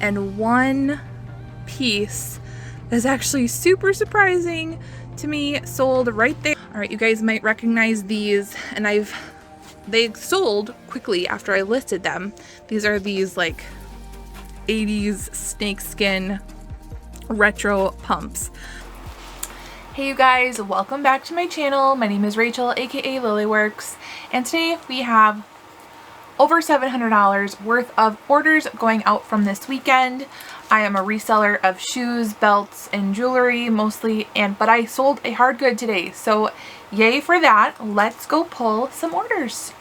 and one piece that's actually super surprising to me sold right there. All right, you guys might recognize these, and they sold quickly after I listed them. These are these like 80s snakeskin retro pumps. Hey you guys, welcome back to my channel. My name is Rachel, aka Lilyworks, and today we have over $700 worth of orders going out from this weekend. I am a reseller of shoes, belts, and jewelry mostly, but I sold a hard good today, so yay for that. Let's go pull some orders.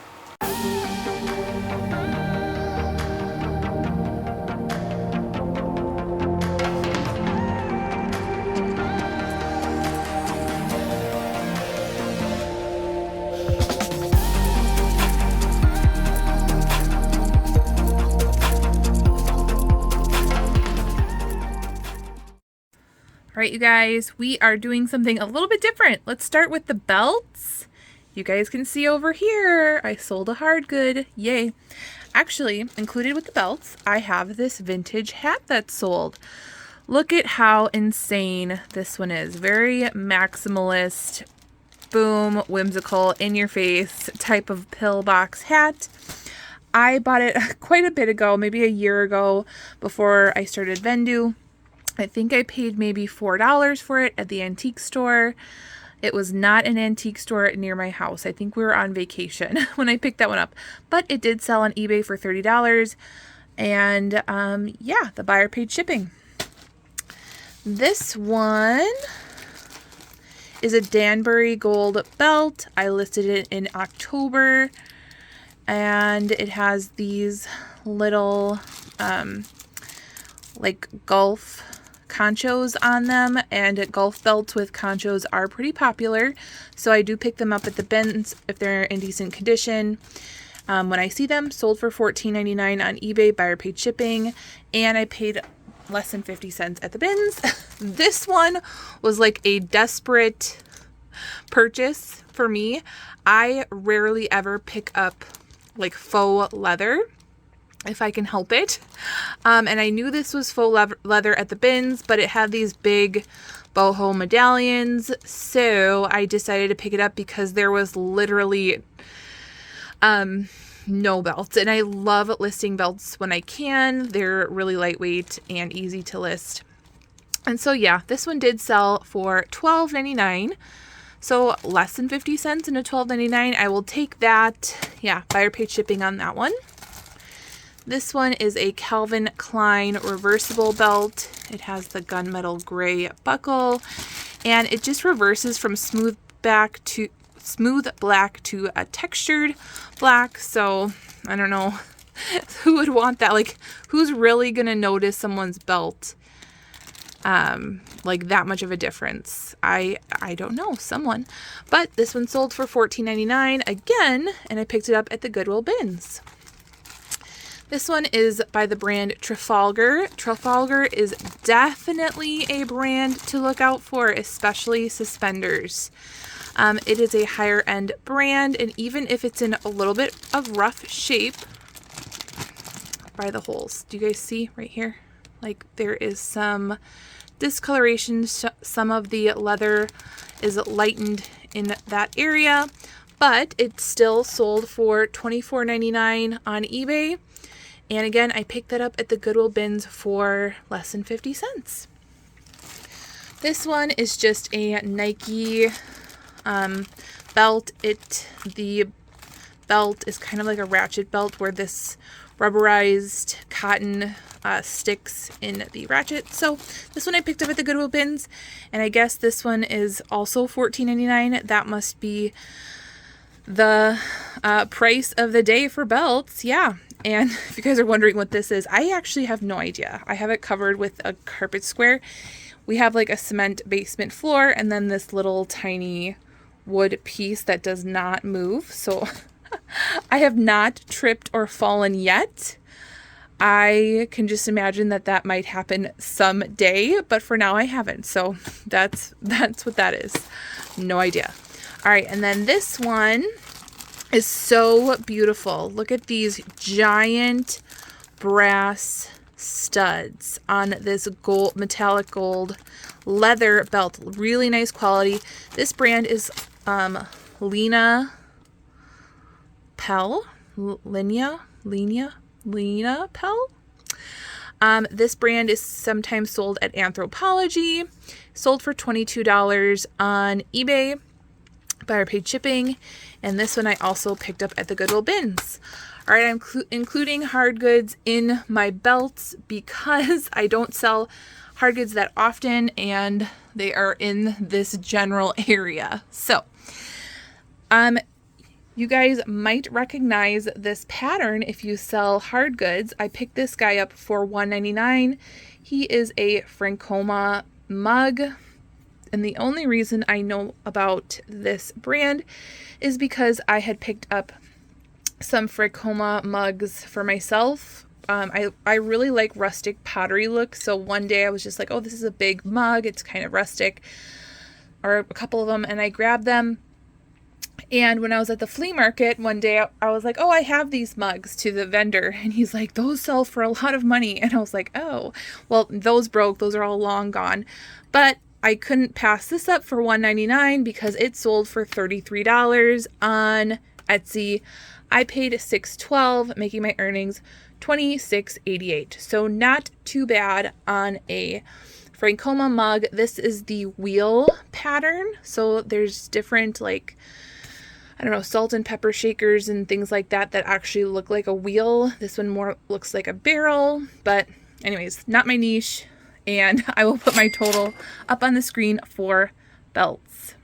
All right, you guys, we are doing something a little bit different. Let's start with the belts. You guys can see over here, I sold a hard good, yay. Actually, included with the belts, I have this vintage hat that's sold. Look at how insane this one is. Very maximalist, boom, whimsical, in your face type of pillbox hat. I bought it quite a bit ago, maybe a year ago before I started Vendoo. I think I paid maybe $4 for it at the antique store. It was not an antique store near my house. I think we were on vacation when I picked that one up. But it did sell on eBay for $30. And yeah, the buyer paid shipping. This one is a Danbury gold belt. I listed it in October. And it has these little like golf conchos on them, and golf belts with conchos are pretty popular, so I do pick them up at the bins if they're in decent condition. When I see them, sold for $14.99 on eBay, buyer paid shipping, and I paid less than 50 cents at the bins. This one was like a desperate purchase for me. I rarely ever pick up like faux leather if I can help it. And I knew this was faux leather at the bins, but it had these big boho medallions. So I decided to pick it up because there was literally no belts. And I love listing belts when I can. They're really lightweight and easy to list. And so yeah, this one did sell for $12.99. So less than 50 cents in a $12.99. I will take that. Yeah, buyer paid shipping on that one. This one is a Calvin Klein reversible belt. It has the gunmetal gray buckle, and it just reverses from smooth black to a textured black. So I don't know who would want that. Like, who's really gonna notice someone's belt like that much of a difference? I don't know, someone. But this one sold for $14.99 again, and I picked it up at the Goodwill bins. This one is by the brand Trafalgar. Trafalgar is definitely a brand to look out for, especially suspenders. It is a higher end brand, and even if it's in a little bit of rough shape, by the holes, do you guys see right here? Like, there is some discoloration. Some of the leather is lightened in that area, but it still sold for $24.99 on eBay. And again, I picked that up at the Goodwill bins for less than 50 cents. This one is just a Nike belt. The belt is kind of like a ratchet belt where this rubberized cotton sticks in the ratchet. So this one I picked up at the Goodwill bins, and I guess this one is also $14.99. That must be the price of the day for belts. Yeah. And if you guys are wondering what this is, I actually have no idea. I have it covered with a carpet square. We have like a cement basement floor and then this little tiny wood piece that does not move. So I have not tripped or fallen yet. I can just imagine that that might happen someday, but for now I haven't. So that's what that is. No idea. All right, and then this one is so beautiful. Look at these giant brass studs on this gold, metallic gold leather belt. Really nice quality. This brand is Lena Pell. Lena Pell. This brand is sometimes sold at Anthropologie, sold for $22 on eBay. Buyer paid shipping, and this one I also picked up at the Goodwill bins. All right, I'm including hard goods in my belts because I don't sell hard goods that often, and they are in this general area. So, you guys might recognize this pattern if you sell hard goods. I picked this guy up for $1.99. He is a Francoma mug. And the only reason I know about this brand is because I had picked up some Francoma mugs for myself. I really like rustic pottery look. So one day I was just like, oh, this is a big mug. It's kind of rustic, or a couple of them. And I grabbed them. And when I was at the flea market one day, I was like, oh, I have these mugs, to the vendor. And he's like, those sell for a lot of money. And I was like, oh, well, those broke. Those are all long gone. But I couldn't pass this up for $1.99 because it sold for $33 on Etsy. I paid $6.12, making my earnings $26.88. So not too bad on a Francoma mug. This is the wheel pattern. So there's different, like, I don't know, salt and pepper shakers and things like that that actually look like a wheel. This one more looks like a barrel. But anyways, not my niche. And I will put my total up on the screen for belts.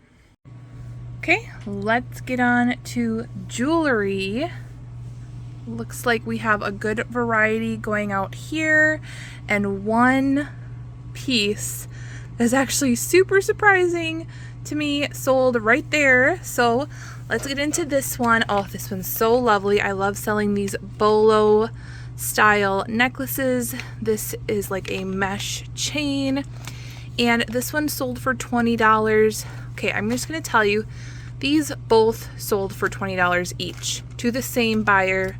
Okay, let's get on to jewelry. Looks like we have a good variety going out here, and one piece is actually super surprising to me sold right there. So let's get into this one. Oh, this one's so lovely. I love selling these bolo style necklaces. This is like a mesh chain, and this one sold for $20. Okay, I'm just gonna tell you, these both sold for $20 each to the same buyer,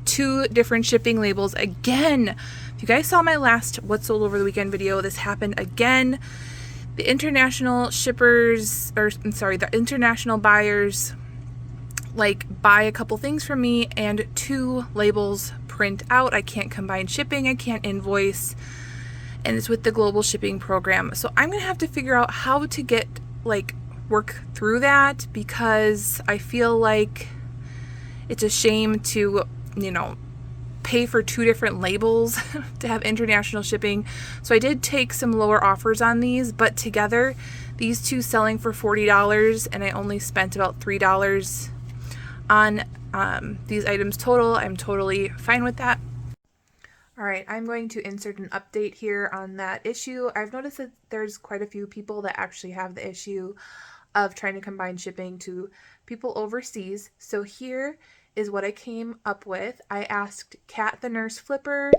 2 different shipping labels. Again, if you guys saw my last what sold over the weekend video, this happened again. The international shippers, or I'm sorry, the international buyers, like, buy a couple things from me and 2 labels print out. I can't combine shipping, I can't invoice, and it's with the global shipping program. So I'm gonna have to figure out how to get, like, work through that, because I feel like it's a shame to, you know, pay for 2 different labels to have international shipping. So I did take some lower offers on these, but together these 2 selling for $40, and I only spent about $3 on these items total. I'm totally fine with that. All right, I'm going to insert an update here on that issue. I've noticed that there's quite a few people that actually have the issue of trying to combine shipping to people overseas. So here is what I came up with. I asked Kat the Nurse Flipper,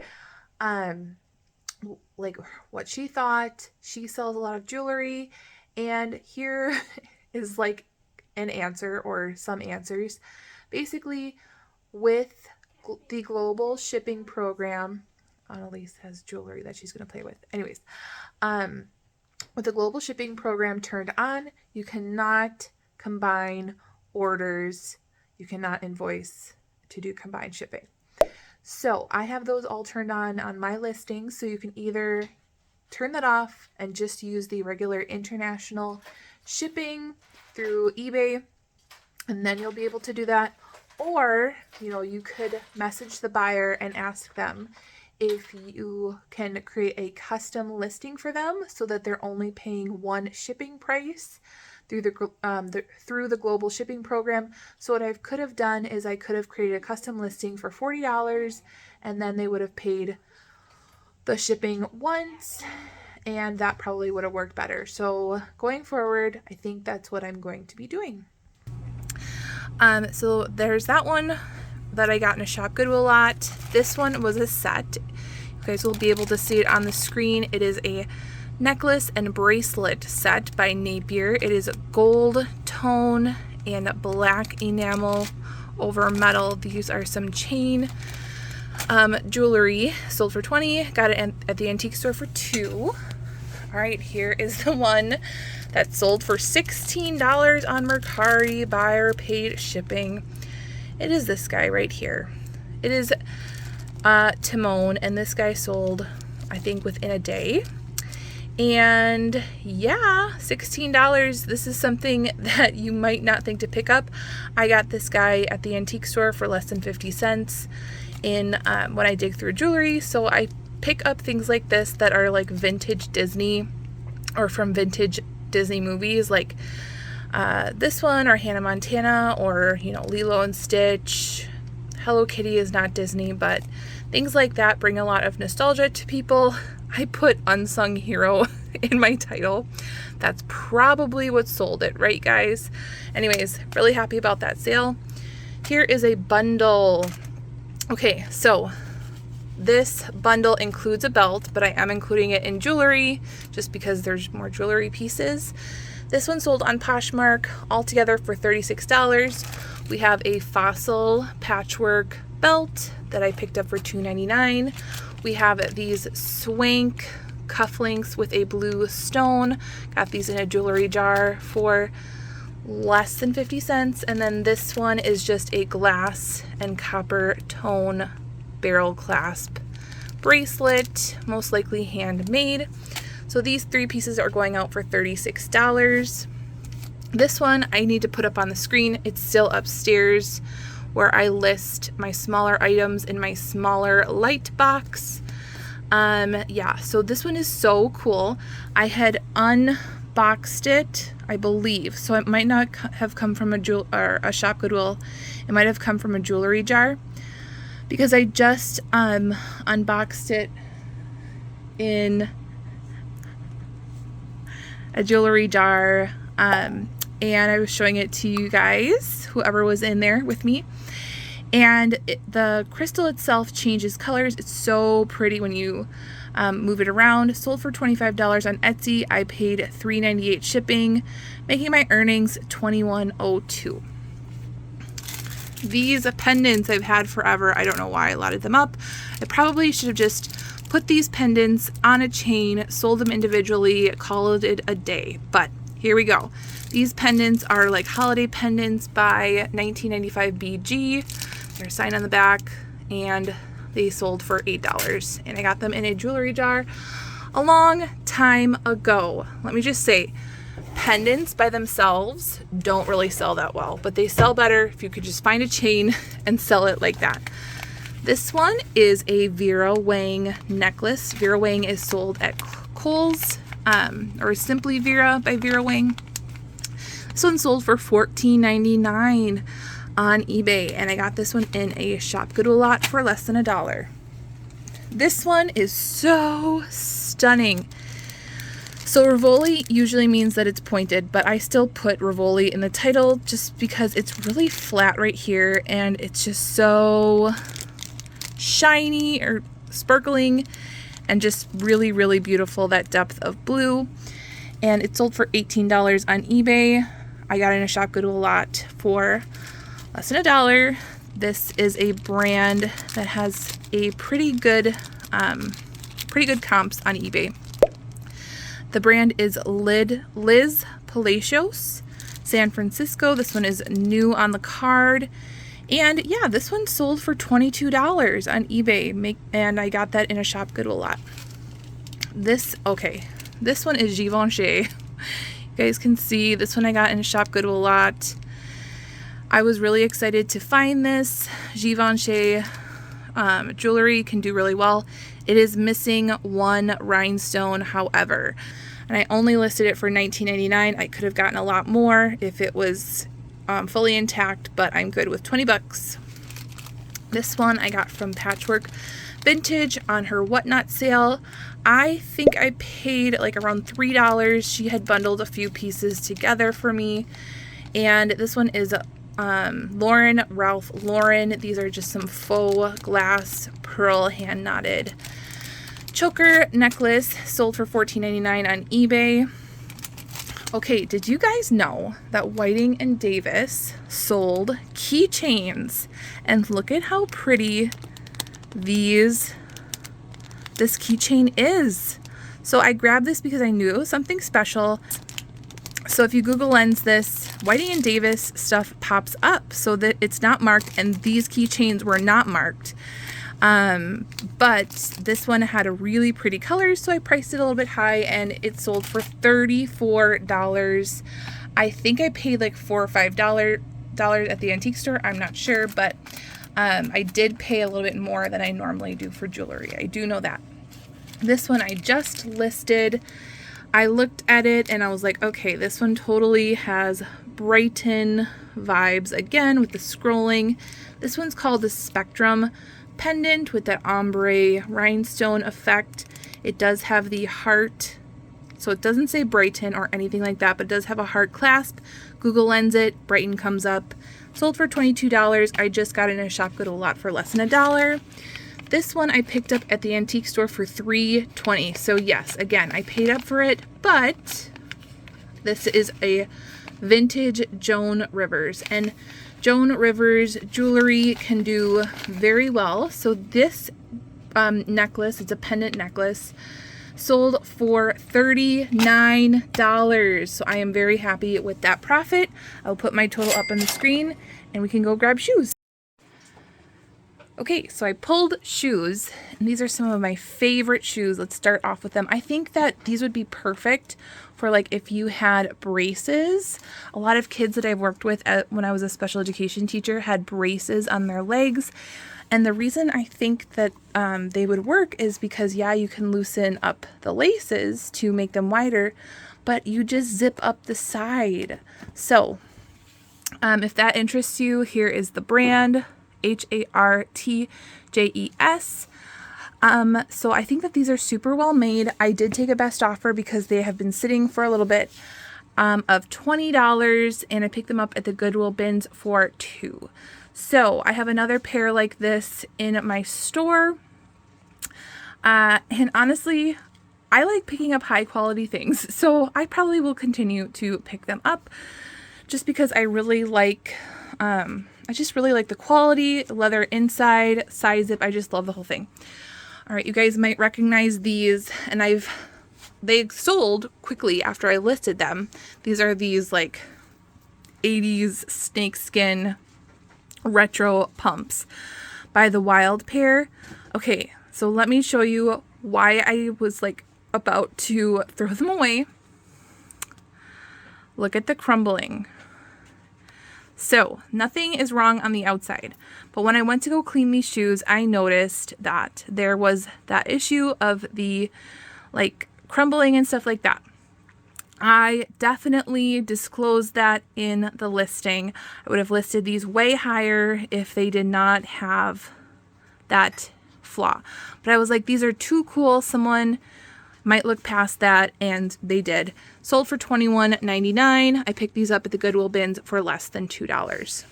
like, what she thought. She sells a lot of jewelry, and here is like an answer, or some answers. Basically, with the global shipping program, Annalise has jewelry that she's going to play with. Anyways, with the global shipping program turned on, you cannot combine orders. You cannot invoice to do combined shipping. So I have those all turned on my listings. So you can either turn that off and just use the regular international shipping through eBay, and then you'll be able to do that. Or, you know, you could message the buyer and ask them if you can create a custom listing for them so that they're only paying one shipping price through the global shipping program. So what I could have done is I could have created a custom listing for $40, and then they would have paid the shipping once, and that probably would have worked better. So going forward, I think that's what I'm going to be doing. So there's that one that I got in a Shop Goodwill lot. This one was a set. You guys will be able to see it on the screen. It is a necklace and bracelet set by Napier. It is gold tone and black enamel over metal. These are some chain Jewelry sold for $20, got it at the antique store for $2. All right, here is the one that sold for $16 on Mercari, buyer paid shipping. It is this guy right here. It is Timon, and this guy sold, I think, within a day. And yeah, $16. This is something that you might not think to pick up. I got this guy at the antique store for less than 50 cents in when I dig through jewelry. So I pick up things like this that are like vintage Disney or from vintage Disney movies, like this one, or Hannah Montana, or, you know, Lilo and Stitch. Hello Kitty is not Disney, but things like that bring a lot of nostalgia to people. I put unsung hero in my title. That's probably what sold it, right guys? Anyways, really happy about that sale. Here is a bundle. Okay, so this bundle includes a belt, but I am including it in jewelry just because there's more jewelry pieces. This one sold on Poshmark altogether for $36. We have a fossil patchwork belt that I picked up for $2.99. We have these swank cufflinks with a blue stone. Got these in a jewelry jar for less than 50 cents. And then this one is just a glass and copper tone barrel clasp bracelet, most likely handmade. So these 3 pieces are going out for $36. This one I need to put up on the screen. It's still upstairs where I list my smaller items in my smaller light box. Yeah, so this one is so cool. I had unboxed it, I believe, so it might not have come from a Shop Goodwill. It might have come from a jewelry jar, because I just unboxed it in a jewelry jar, and I was showing it to you guys, whoever was in there with me. And the crystal itself changes colors. It's so pretty when you move it around. Sold for $25 on Etsy. I paid $3.98 shipping, making my earnings $21.02. These pendants I've had forever. I don't know why I loaded them up. I probably should have just put these pendants on a chain, sold them individually, called it a day. But here we go. These pendants are like holiday pendants by 1995 BG. There's a sign on the back, and they sold for $8. And I got them in a jewelry jar a long time ago. Let me just say, pendants by themselves don't really sell that well, but they sell better if you could just find a chain and sell it like that. This one is a Vera Wang necklace. Vera Wang is sold at Kohl's, or Simply Vera by Vera Wang. This one sold for $14.99 on eBay, and I got this one in a Shop Goodwill lot for less than $1. This one is so stunning. So Rivoli usually means that it's pointed, but I still put Rivoli in the title just because it's really flat right here, and it's just so shiny or sparkling and just really, really beautiful, that depth of blue. And it sold for $18 on eBay. I got it in a Shop Goodwill lot for less than $1. This is a brand that has a pretty good comps on eBay. The brand is Liz Palacios, San Francisco. This one is new on the card. And yeah, this one sold for $22 on eBay. And I got that in a Shop Goodwill lot. This one is Givenchy. You guys can see this one I got in a Shop Goodwill lot. I was really excited to find this. Givenchy jewelry can do really well. It is missing one rhinestone, however, and I only listed it for $19.99. I could have gotten a lot more if it was fully intact, but I'm good with $20. This one I got from Patchwork Vintage on her Whatnot sale. I think I paid like around $3. She had bundled a few pieces together for me, and this one is Ralph Lauren. These are just some faux glass pearl hand knotted choker necklace, sold for $14.99 on eBay. Okay, did you guys know that Whiting and Davis sold keychains? And look at how pretty this keychain is. So I grabbed this because I knew it was something special. So if you Google Lens this, Whiting and Davis stuff pops up so that it's not marked, and these keychains were not marked. But this one had a really pretty color, so I priced it a little bit high, and it sold for $34. I think I paid like $4 or $5 at the antique store. I'm not sure, but I did pay a little bit more than I normally do for jewelry. I do know that. This one I just listed. I looked at it and I was like, okay, this one totally has Brighton vibes again with the scrolling. This one's called the Spectrum pendant with that ombre rhinestone effect. It does have the heart, so it doesn't say Brighton or anything like that, but it does have a heart clasp. Google Lens it, Brighton comes up. Sold for $22. I just got it in a Shop Good a Lot for less than $1. This one I picked up at the antique store for $3.20. So yes, again, I paid up for it, but this is a vintage Joan Rivers, and Joan Rivers jewelry can do very well. So this necklace, it's a pendant necklace, sold for $39. So I am very happy with that profit. I'll put my total up on the screen and we can go grab shoes. Okay, so I pulled shoes, and these are some of my favorite shoes. Let's start off with them. I think that these would be perfect for like if you had braces. A lot of kids that I've worked with when I was a special education teacher had braces on their legs. And the reason I think that they would work is because, yeah, you can loosen up the laces to make them wider, but you just zip up the side. So if that interests you, here is the brand. HARTJES. So I think that these are super well made. I did take a best offer because they have been sitting for a little bit of $20, and I picked them up at the Goodwill bins for $2. So I have another pair like this in my store. And honestly, I like picking up high quality things, so I probably will continue to pick them up just because I really like I just really like the quality, leather inside, side zip. I just love the whole thing. All right, you guys might recognize these, and they sold quickly after I listed them. These are these like 80s snakeskin retro pumps by the Wild Pair. Okay, so let me show you why I was like about to throw them away. Look at the crumbling. So nothing is wrong on the outside, but when I went to go clean these shoes, I noticed that there was that issue of the like crumbling and stuff like that. I definitely disclosed that in the listing. I would have listed these way higher if they did not have that flaw. But I was like, these are too cool. Someone might look past that, and they did. Sold for $21.99. I picked these up at the Goodwill bins for less than $2.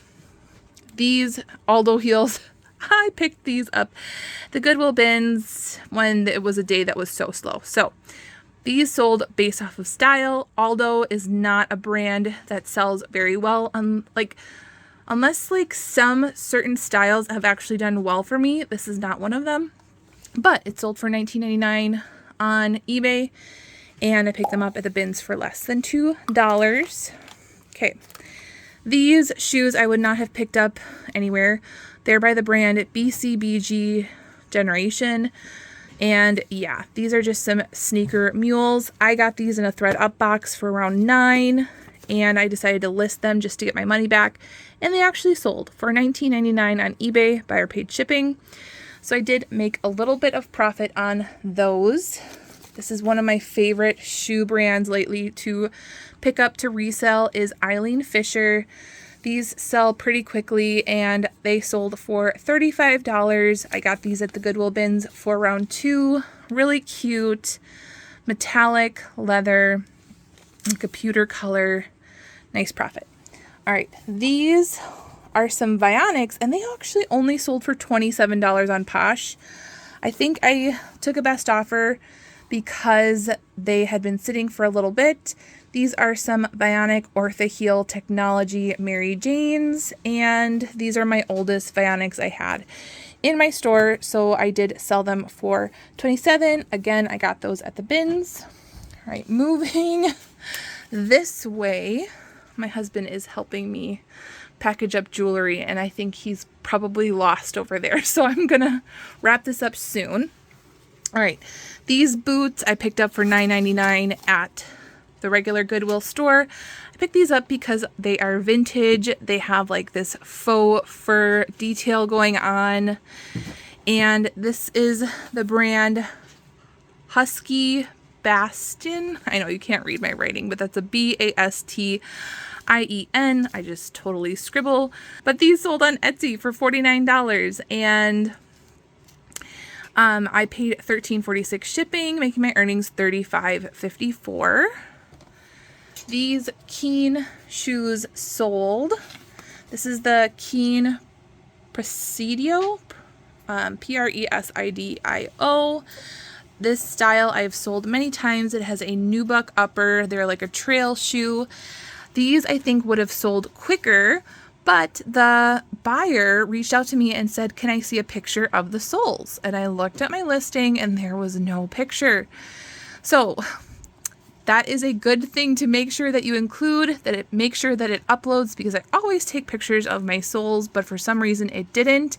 These Aldo heels, I picked these up the Goodwill bins when it was a day that was so slow. So these sold based off of style. Aldo is not a brand that sells very well. Unless like some certain styles have actually done well for me, this is not one of them. But it sold for $19.99 on eBay, and I picked them up at the bins for less than $2. Okay, these shoes I would not have picked up anywhere. They're by the brand BCBG Generation, and yeah, these are just some sneaker mules. I got these in a thread up box for around $9, and I decided to list them just to get my money back, and they actually sold for $19.99 on eBay. Buyer paid shipping. So I did make a little bit of profit on those. This is one of my favorite shoe brands lately to pick up to resell is Eileen Fisher. These sell pretty quickly, and they sold for $35. I got these at the Goodwill bins for around $2. Really cute metallic leather, computer color, nice profit. All right, these are some Vionics, and they actually only sold for $27 on Posh. I think I took a best offer because they had been sitting for a little bit. These are some Vionic Ortho-Heel Technology Mary Janes, and these are my oldest Vionics I had. in my store, so I did sell them for $27. Again, I got those at the bins. All right, moving this way. My husband is helping me package up jewelry, and I think he's probably lost over there, so I'm gonna wrap this up soon. All right, these boots I picked up for $9.99 at the regular Goodwill store. I picked these up because they are vintage. They have like this faux fur detail going on, and this is the brand Husky Bastion. I know you can't read my writing, but that's a Bastien. I just totally scribble. But these sold on Etsy for $49, and I paid $13.46 shipping, making my earnings $35.54. These Keen shoes sold. This is the Keen Presidio, Presidio. This style I've sold many times. It has a nubuck upper. They're like a trail shoe. These I think would have sold quicker, but the buyer reached out to me and said, can I see a picture of the soles? And I looked at my listing and there was no picture. So that is a good thing to make sure that you include, make sure that it uploads, because I always take pictures of my soles, but for some reason it didn't.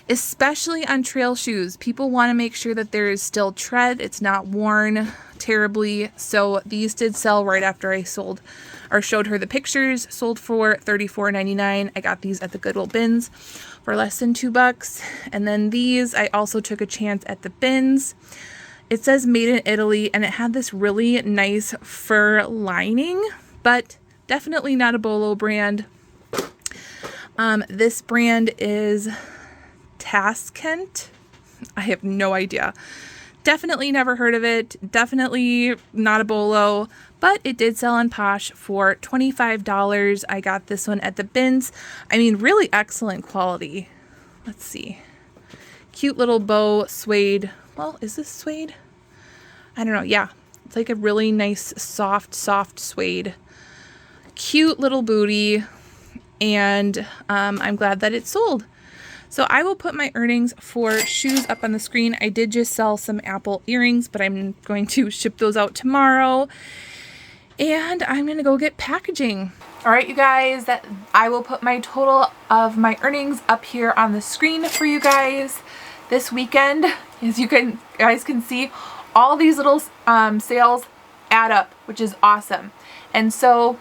Especially on trail shoes, people want to make sure that there is still tread, it's not worn terribly. So these did sell right after I sold or showed her the pictures. Sold for $34.99. I got these at the Goodwill bins for less than $2. And then these I also took a chance at the bins. It says made in Italy, and it had this really nice fur lining, but definitely not a Bolo brand. This brand is Taskent. I have no idea. Definitely never heard of it. Definitely not a Bolo, but it did sell on Posh for $25. I got this one at the bins. I mean, really excellent quality. Let's see. Cute little bow suede. Well, is this suede? I don't know. Yeah, it's like a really nice soft suede. Cute little booty, and I'm glad that it sold. So I will put my earnings for shoes up on the screen. I did just sell some Apple earrings, but I'm going to ship those out tomorrow. And I'm going to go get packaging. All right, you guys, I will put my total of my earnings up here on the screen for you guys. This weekend, as you guys can see, all these little sales add up, which is awesome. And so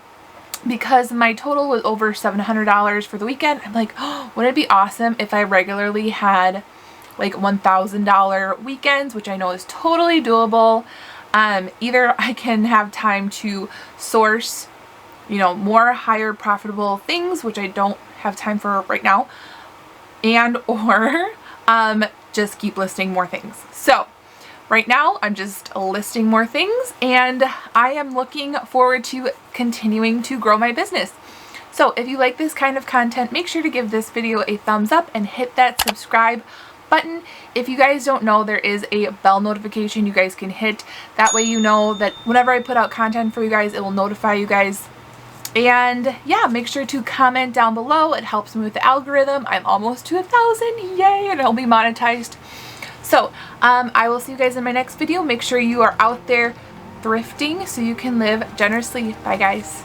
because my total was over $700 for the weekend, I'm like, oh, wouldn't it be awesome if I regularly had like $1,000 weekends, which I know is totally doable. Either I can have time to source, more higher profitable things, which I don't have time for right now, and or just keep listing more things. So right now, I'm just listing more things, and I am looking forward to continuing to grow my business. So if you like this kind of content, make sure to give this video a thumbs up and hit that subscribe button. If you guys don't know, there is a bell notification you guys can hit. That way you know that whenever I put out content for you guys, it will notify you guys. And yeah, make sure to comment down below. It helps me with the algorithm. I'm almost to 1,000, yay, and I'll be monetized. So I will see you guys in my next video. Make sure you are out there thrifting so you can live generously. Bye, guys.